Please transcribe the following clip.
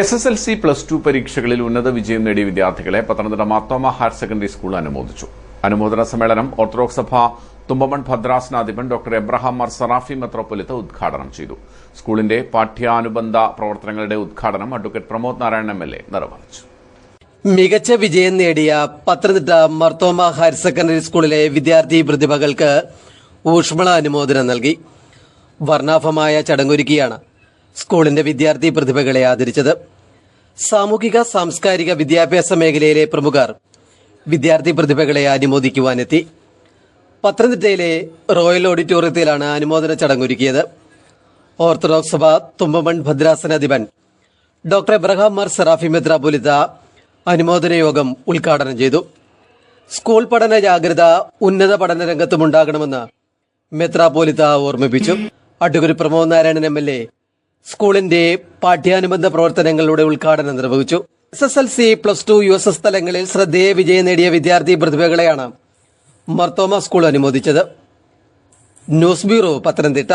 SSLC +2 പരീക്ഷകളിൽ ഉന്നത വിജയം നേടിയ വിദ്യാർത്ഥികളെ Pathanamthitta Marthoma higher secondary school അനുമോദിച്ചു. അനുമോദന സമ്മേളനം ഓർത്തഡോക്സ് സഭ തുമ്പമൺ ഭദ്രാസനാധിപൻ ഡോക്ടർ എബ്രഹാം മാർ സറാഫി മെത്രോപൊലിത്ത ഉദ്ഘാടനം ചെയ്തു. സ്കൂളിന്റെ പാഠ്യാനുബന്ധ പ്രവർത്തനങ്ങളുടെ ഉദ്ഘാടനം അഡ്വക്കേറ്റ് പ്രമോദ് നാരായണൻ MLA നിർവഹിച്ചു. മികച്ച വിജയം നേടിയ പത്തനംതിട്ട മാർത്തോമ ഹയർ സെക്കൻഡറി സ്കൂളിലെ വിദ്യാർത്ഥി പ്രതിഭകൾക്ക് ഊഷ്മള അനുമോദനം നൽകി. വർണ്ണാഭമായ ചടങ്ങൊരുക്കിയാണ് സ്കൂളിന്റെ വിദ്യാർത്ഥി പ്രതിഭകളെ ആദരിച്ചത്. സാമൂഹിക സാംസ്കാരിക വിദ്യാഭ്യാസ മേഖലയിലെ പ്രമുഖർ വിദ്യാർത്ഥി പ്രതിഭകളെ അനുമോദിക്കുവാനെത്തി. പത്തനംതിട്ടയിലെ റോയൽ ഓഡിറ്റോറിയത്തിലാണ് അനുമോദന ചടങ്ങൊരുക്കിയത്. ഓർത്തഡോക്സ് സഭ തുമ്പമൺ ഭദ്രാസനാധിപൻ ഡോക്ടർ എബ്രഹാം മാർ സറാഫി മെത്രാപൊലിത്ത അനുമോദന യോഗം ഉദ്ഘാടനം ചെയ്തു. സ്കൂൾ പഠന ജാഗ്രത ഉന്നത പഠന രംഗത്തുമുണ്ടാകണമെന്ന് മെത്രാപൊലിത്ത ഓർമ്മിപ്പിച്ചു. അഡ്വക്കേറ്റ് പ്രമോദ് നാരായണൻ MLA സ്കൂളിന്റെ പാഠ്യാനുബന്ധ പ്രവർത്തനങ്ങളുടെ ഉദ്ഘാടനം നിർവഹിച്ചു. SSLC +2 USS തലങ്ങളിൽ ശ്രദ്ധേയ വിജയം നേടിയ വിദ്യാർത്ഥി പ്രതിഭകളെയാണ് മാർത്തോമ സ്കൂൾ അനുമോദിച്ചത്. News bureau, Pathanamthitta.